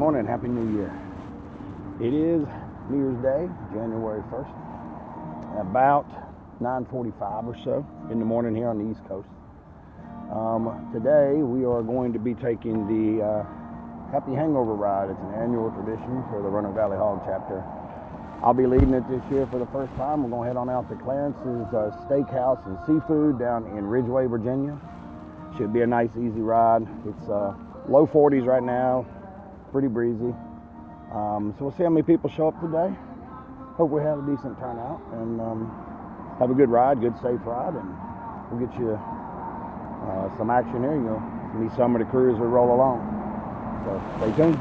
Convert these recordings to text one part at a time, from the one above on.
morning, Happy New Year. It is New Year's Day, January 1st, about 9:45 or so in the morning here on the East Coast. Today we are going to be taking the Happy Hangover ride. It's an annual tradition for the Roanoke Valley HOG chapter. I'll be leading it this year for the first time. We're going to head on out to Clarence's Steakhouse and Seafood down in Ridgeway, Virginia. Should be a nice, easy ride. It's low 40s right now. Pretty breezy. So we'll see how many people show up today. Hope we have a decent turnout and have a good ride, good safe ride, and we'll get you some action here. You'll meet some of the crews as we roll along. So stay tuned.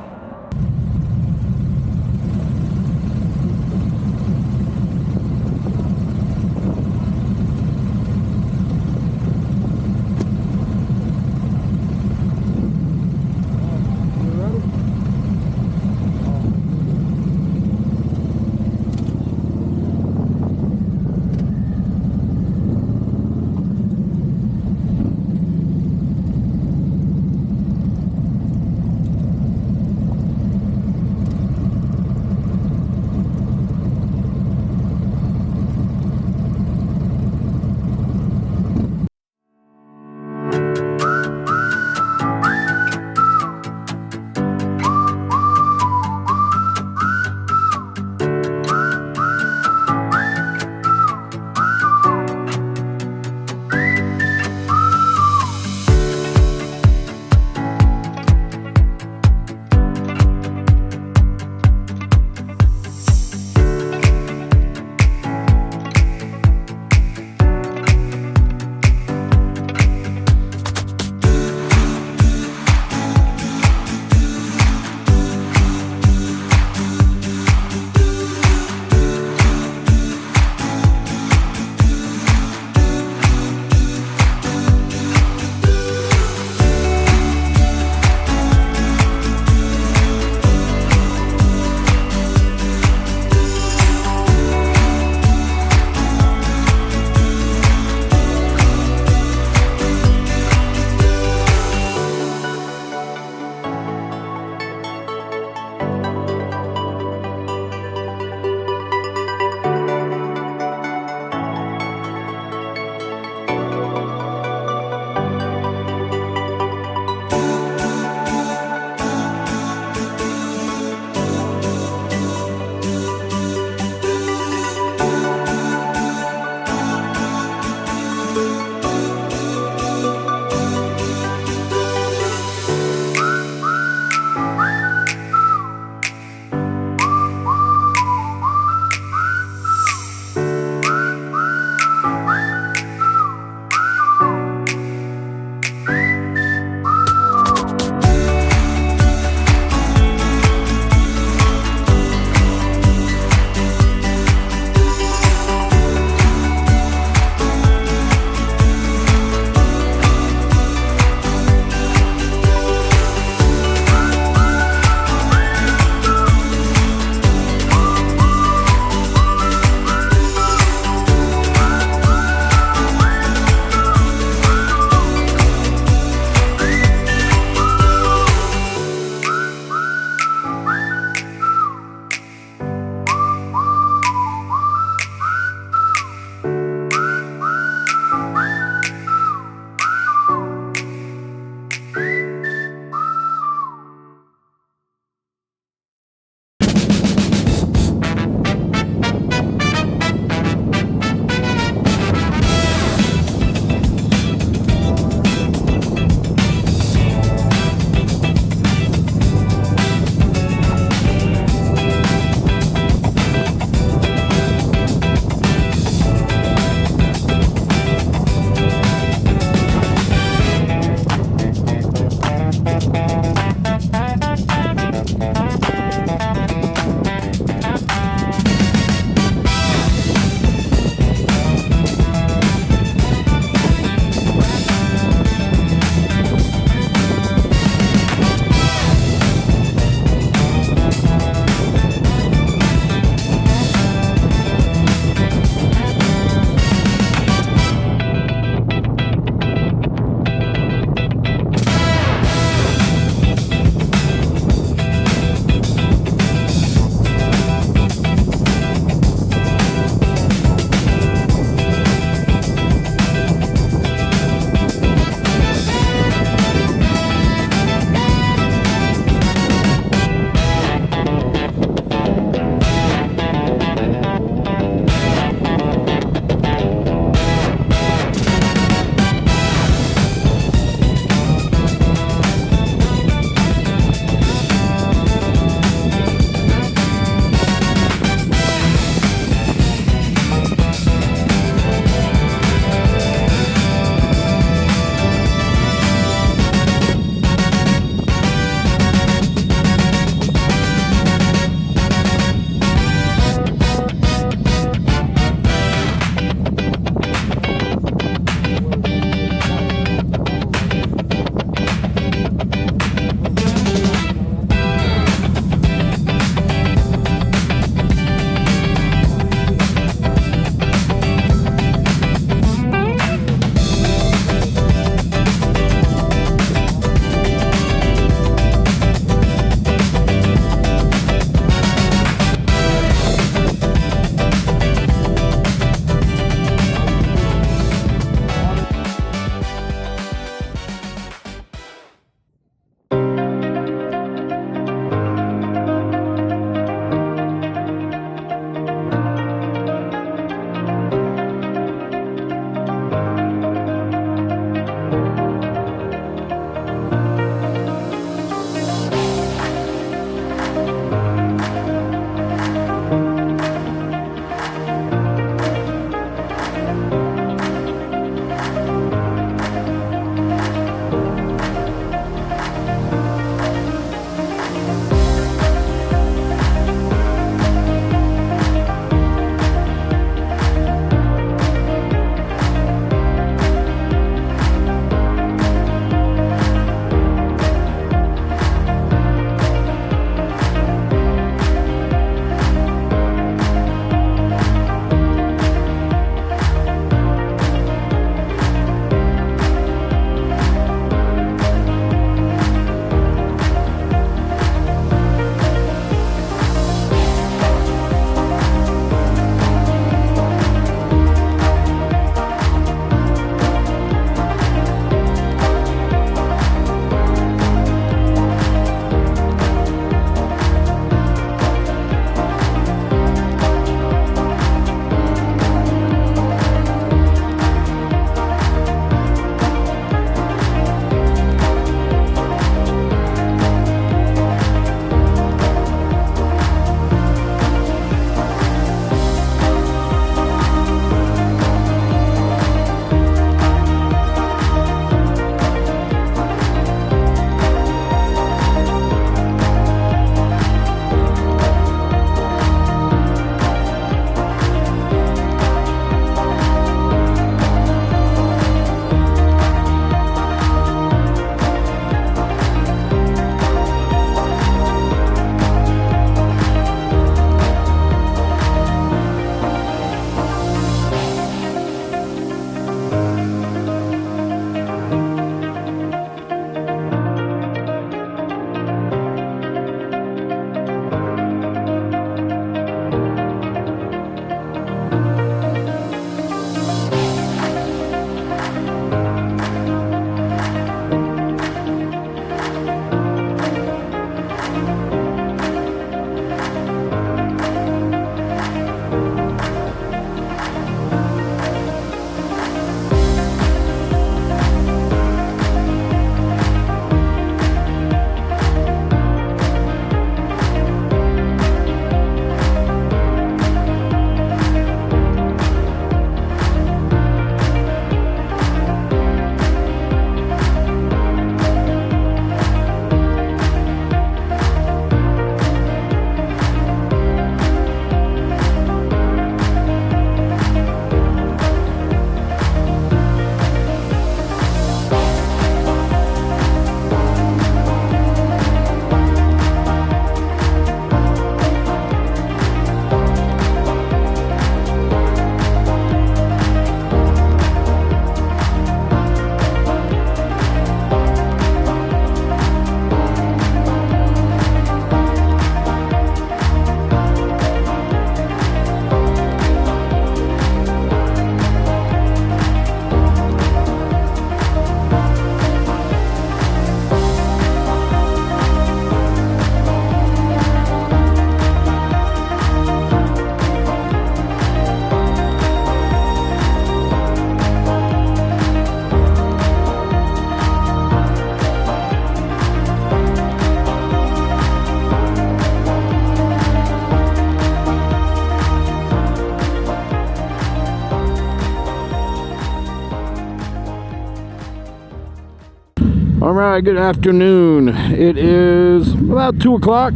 All right, good afternoon. It is about 2 o'clock,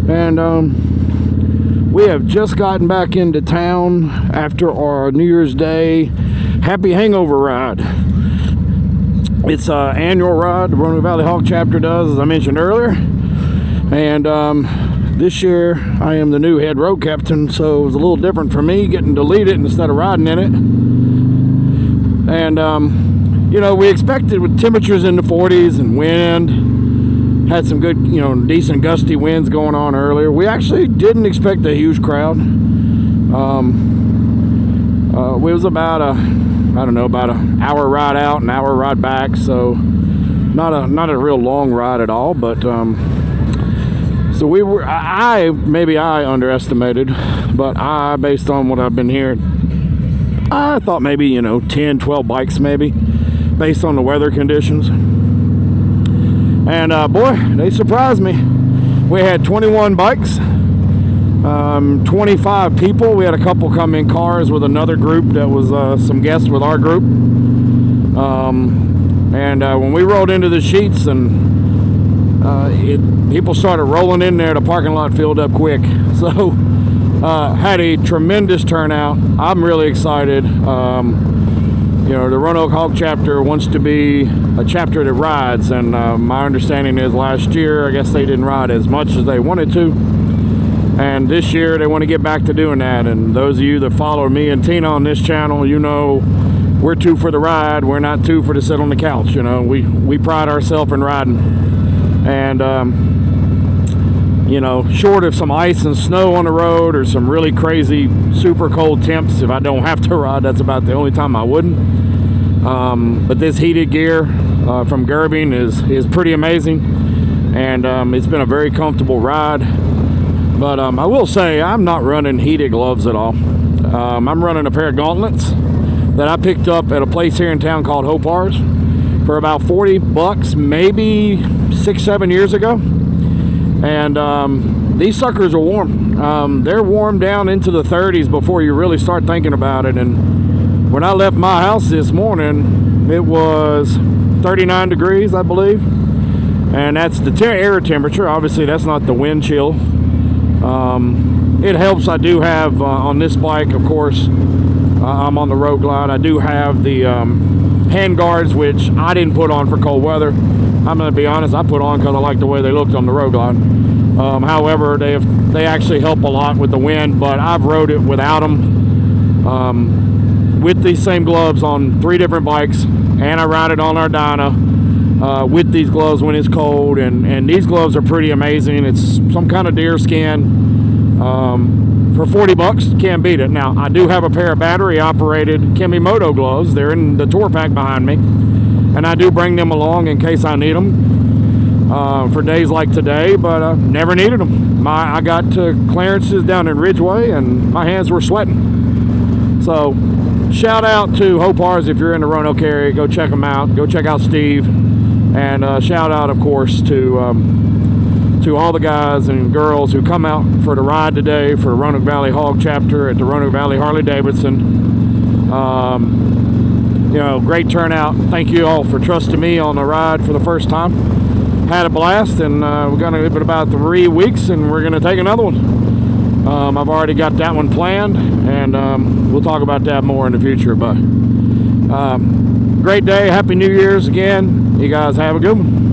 and we have just gotten back into town after our New Year's Day Happy Hangover ride. It's an annual ride the Roanoke Valley HOG chapter does, as I mentioned earlier, and this year I am the new head road captain, so it was a little different for me getting to lead it instead of riding in it. And you know, we expected with temperatures in the 40s and wind, had some good, you know, decent gusty winds going on earlier. We actually didn't expect a huge crowd. It was about about an hour ride out, an hour ride back, so not a real long ride at all. But so we were, maybe I underestimated, but based on what I've been hearing, I thought maybe, you know, 10, 12 bikes maybe, based on the weather conditions. And boy, they surprised me. We had 21 bikes, 25 people. We had a couple come in cars with another group that was some guests with our group. And when we rolled into the sheets and people started rolling in there, the parking lot filled up quick. So had a tremendous turnout. I'm really excited. You know, the Roanoke HOG chapter wants to be a chapter that rides, and my understanding is last year, I guess they didn't ride as much as they wanted to, and this year they want to get back to doing that. And those of you that follow me and Tina on this channel, you know, we're two for the ride. We're not two for to sit on the couch. You know, we pride ourselves in riding, and you know, short of some ice and snow on the road or some really crazy super cold temps, if I don't have to ride, that's about the only time I wouldn't. But this heated gear from Gerbing is pretty amazing, and it's been a very comfortable ride. But I will say I'm not running heated gloves at all. I'm running a pair of gauntlets that I picked up at a place here in town called Hopar's for about $40, maybe 6-7 years ago. And these suckers are warm. They're warm down into the 30s before you really start thinking about it. And when I left my house this morning, it was 39 degrees, I believe. And that's the air temperature. Obviously, that's not the wind chill. It helps. I do have, on this bike, of course, I'm on the Road Glide. I do have the hand guards, which I didn't put on for cold weather. I'm going to be honest, I put on because I like the way they looked on the Road Glide. However, they actually help a lot with the wind, but I've rode it without them, with these same gloves on 3 different bikes, and I ride it on our Dyna with these gloves when it's cold, and these gloves are pretty amazing. It's some kind of deer skin. For $40, can't beat it. Now, I do have a pair of battery-operated Kimimoto gloves. They're in the tour pack behind me, and I do bring them along in case I need them for days like today, but never needed them. I got to Clarence's down in Ridgeway, and my hands were sweating. So, shout out to Hopar's if you're in the Roanoke area. Go check them out. Go check out Steve. And shout out, of course, to all the guys and girls who come out for the ride today for Roanoke Valley HOG chapter at the Roanoke Valley Harley-Davidson. You know, great turnout. Thank you all for trusting me on the ride for the first time. Had a blast, and we're going to give it about 3 weeks, and we're going to take another one. I've already got that one planned, and we'll talk about that more in the future. But great day. Happy New Year's again. You guys have a good one.